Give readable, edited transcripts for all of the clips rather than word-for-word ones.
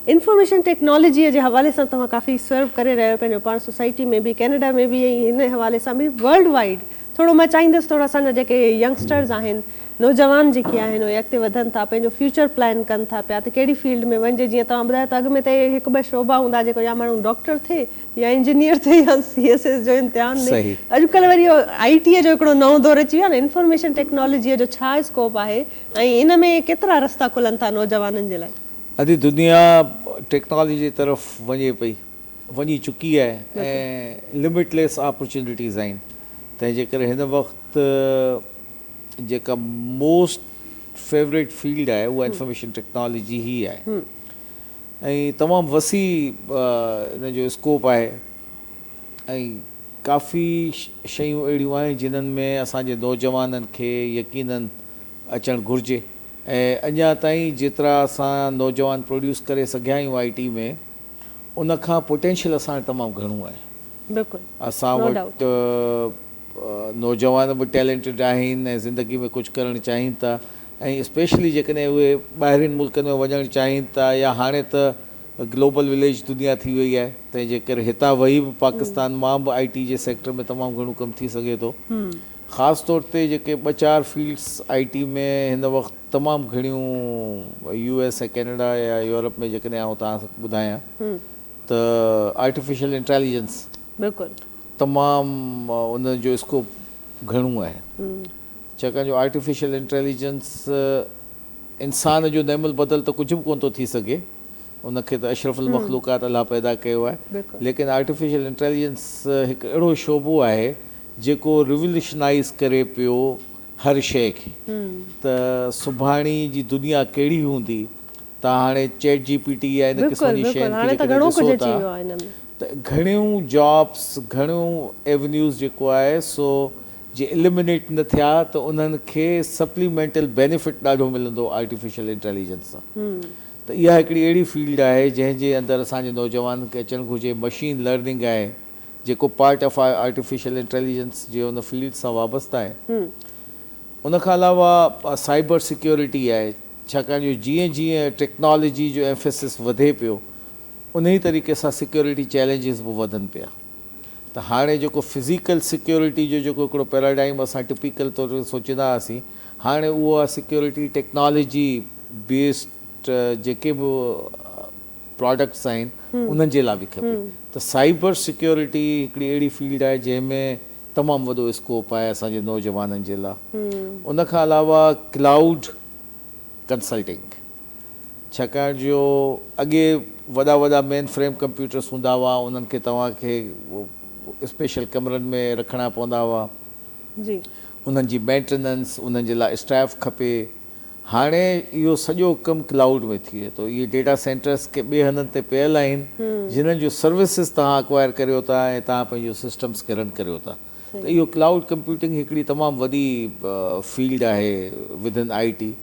Information टेक्नोलॉजीअ जे हवाले सां तव्हां काफ़ी सर्व करे रहियो पंहिंजो पाण सोसाइटी में बि, कैनेडा में बि, ऐं हिन हवाले सां बि वर्ल्ड वाइड। थोरो मां चाहींदसि थोरा असांजा जेके यंगस्टर्स आहिनि, नौजवान जेके आहिनि, उहे अॻिते वधनि था, पंहिंजो फ्यूचर प्लान कनि था पिया त कहिड़ी फील्ड में वञिजे। जीअं तव्हां ॿुधायो त अॻु में त हिकु ॿ शोभा हूंदा जेको या माण्हू डॉक्टर थिए या इंजीनियर थिए या CSS जो इम्तिहान ॾे। अॼुकल्ह वरी इहो IT जो हिकिड़ो नओं दौर अची वियो आहे न, इंफॉर्मेशन टेक्नोलॉजीअ जो छा स्कोप आहे ऐं इन में केतिरा रस्ता खुलनि था नौजवाननि जे लाइ? अॼु दुनिया टेक्नोलॉजी जी तरफ़ वञी चुकी आहे ऐं लिमिटलेस अपॉर्चुनिटीज़ आहिनि। तंहिंजे करे हिन वक़्तु जेका मोस्ट फेवरेट फील्ड आहे उहा इंफॉर्मेशन टेक्नोलॉजी ई आहे ऐं तमामु वसी इन जो स्कोप आहे ऐं काफ़ी शयूं अहिड़ियूं आहिनि जिन्हनि में असांजे नौजवाननि खे यकीनन अचणु घुरिजे ऐं अञा ताईं जेतिरा असां नौजवान प्रोड्यूस करे सघिया आहियूं IT में, उनखां पोटेंशियल असां वटि तमामु घणो आहे। बिल्कुलु असां वटि नौजवान बि टैलेंटेड आहिनि ऐं ज़िंदगी में कुझु करणु चाहिनि था ऐं स्पेशली जेकॾहिं उहे ॿाहिरिनि मुल्कनि में वञणु चाहिनि था या हाणे त ग्लोबल विलेज दुनिया थी वई आहे, तंहिंजे करे हितां वेही बि पाकिस्तान मां बि IT जे सेक्टर में तमामु घणो कमु थी सघे थो। ख़ासि तौर ते जेके 2-4 फील्ड्स IT में हिन वक़्तु तमामु घणियूं US ऐं कैनेडा या यूरोप में जेकॾहिं आउं तव्हां ॿुधायां त आर्टिफिशियल इंटेलिजेंस बिल्कुलु तमामु उन जो स्कोप घणो आहे, छाकाणि जो आर्टिफिशियल इंटेलिजेंस इंसान जो नेमल बदल त कुझु बि कोन थो थी सघे, उनखे त अशरफुल मखलूक़ात अलाह पैदा कयो आहे, लेकिन आर्टिफिशियल इंटेलिजेंस हिकु अहिड़ो शोबो आहे जेको रिवोल्यूशनाइज़ करे पियो हर शइ खे। त सुभाणे जी दुनिया कहिड़ी हूंदी, तव्हां हाणे चैट GPT या इन क़िस्म जी शयुनि खे ॾिसो था त घणियूं जॉब्स, घणियूं एवेन्यूज़ जेको आहे सो जे एलिमिनेट न थिया त उन्हनि खे सप्लीमेंटल बेनिफिट ॾाढो मिलंदो आर्टिफिशियल इंटेलिजेंस सां। त इहा हिकिड़ी अहिड़ी फील्ड आहे जंहिंजे अंदरि असांजे नौजवान खे अचणु घुरिजे। मशीन लर्निंग आहे जेको पार्ट ऑफ आर्टिफिशियल इंटेलिजेंस जे उन फील्ड सां वाबस्ता आहे। उनखां अलावा साइबर सिक्योरिटी आहे, छाकाणि जो जीअं जीअं टेक्नोलॉजी जो एम्फेसिस वधे पियो उन ई तरीक़े सां सिक्योरिटी चैलेंजिस बि वधनि पिया। त हाणे जेको फिज़िकल सिक्योरिटी जो जेको हिकिड़ो पैराडाइम असां टिपिकल तौर ते सोचींदा हुआसीं, हाणे उहा सिक्योरिटी टेक्नोलॉजी बेस्ड जेके बि प्रोडक्ट्स आहिनि उन्हनि जे लाइ बि खपे। त साइबर सिक्योरिटी हिकिड़ी अहिड़ी फील्ड आहे जंहिंमें तमामु वॾो स्कोप आहे असांजे नौजवाननि जे लाइ। उनखां अलावा क्लाउड कंसल्टिंग, छाकाणि जो अॻे वॾा मेन फ्रेम कंप्यूटर्स हूंदा हुआ, उन्हनि खे तव्हांखे स्पेशल कमरनि में रखणा पवंदा हुआ, उन्हनि जी मेंटेनेंस, उन्हनि जे लाइ स्टाफ खपे। हाणे इहो सॼो कमु क्लाउड में थी वेंदो। इहे डेटा सेंटर्स के ॿिए हंधनि ते पियल आहिनि जिन्हनि जो सर्विसिस तव्हां अक्वायर करियो था ऐं तव्हां पंहिंजो सिस्टम्स खे रन करियो था। त इहो क्लाउड कंप्यूटिंग हिकिड़ी तमामु वॾी फील्ड आहे विदिन IT।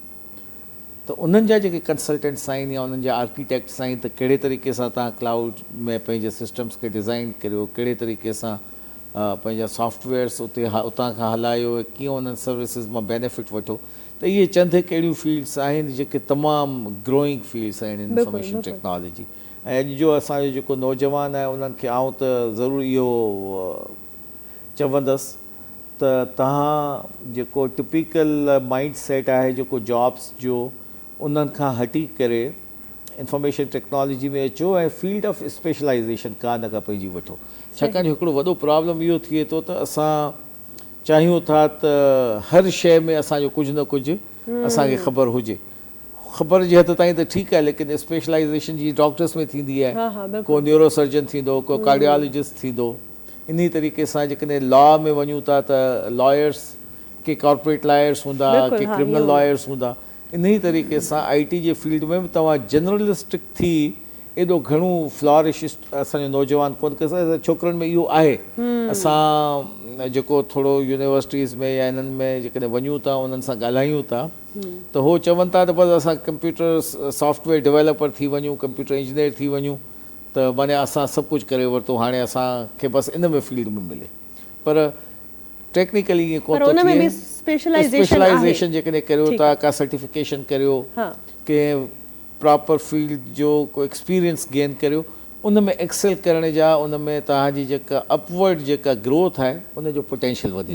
त उन्हनि जा जेके कंसल्टेंट्स आहिनि या उन्हनि जा आर्किटेक्ट्स आहिनि त कहिड़े तरीक़े सां तव्हां क्लाउड में पंहिंजे सिस्टम्स खे डिज़ाइन करियो, कहिड़े तरीक़े सां पंहिंजा सॉफ्टवेयर्स उतां खां हलायो, कीअं उन्हनि सर्विसिस मां बेनिफिट वठो। त इहे चंद हिकु अहिड़ियूं फील्ड्स आहिनि जेके तमामु ग्रोइंग फील्ड्स आहिनि इंफॉर्मेशन टेक्नोलॉजी। ऐं अॼु जो असांजो जेको नौजवान आहे उन्हनि खे आउं त ज़रूरु इहो चवंदुसि त तव्हां जेको टिपिकल माइंड सेट आहे जेको जॉब्स जो, उन्हनि खां हटी करे इंफॉर्मेशन टेक्नोलॉजी में अचो ऐं फील्ड ऑफ स्पेशलाइज़ेशन का न का पंहिंजी वठो। छाकाणि हिकिड़ो वॾो प्रॉब्लम इहो थिए थो त असां चाहियूं था त हर शइ में असांजो कुझु न कुझु असांखे ख़बर हुजे। ख़बर जे हद ताईं त ठीकु आहे, लेकिन स्पेशलाइज़ेशन जी डॉक्टर्स में थींदी आहे, को न्यूरो सर्जन थींदो, को कार्डियोलॉजिस्ट थींदो। इन तरीक़े सां जेकॾहिं लॉ में वञूं था त लॉयर्स के कॉर्पोरेट लॉयर्स हूंदा, के क्रिमिनल लॉयर्स हूंदा। इन ई तरीक़े सां IT जे फील्ड में बि तव्हां जनरलिस्टिक थी एॾो घणो फ्लॉरिश असांजो नौजवान कोन करे सघंदा। छोकिरनि में इहो आहे, असां जेको थोरो यूनिवर्सिटीज़ में या इन्हनि में जेकॾहिं वञूं था उन्हनि सां ॻाल्हायूं था त उहो चवनि था त बसि असां कंप्यूटर सॉफ्टवेयर डेवलपर थी वञूं, कंप्यूटर इंजीनियर थी वञूं त माने असां सभु कुझु करे वरितो, हाणे असांखे बसि इन में फील्ड में मिले। पर टेक्निकली ईअं कोन थो थिए। स्पेशलाइज़ेशन जेकॾहिं करियो था, का सर्टिफिकेशन करियो, कंहिं प्रॉपर फील्ड जो को एक्सपीरियंस गेन करियो उन में एक्सेल करण जा उन में तव्हांजी जेका अपवर्ड जेका ग्रोथ आहे उन जो पोटेंशियल वधी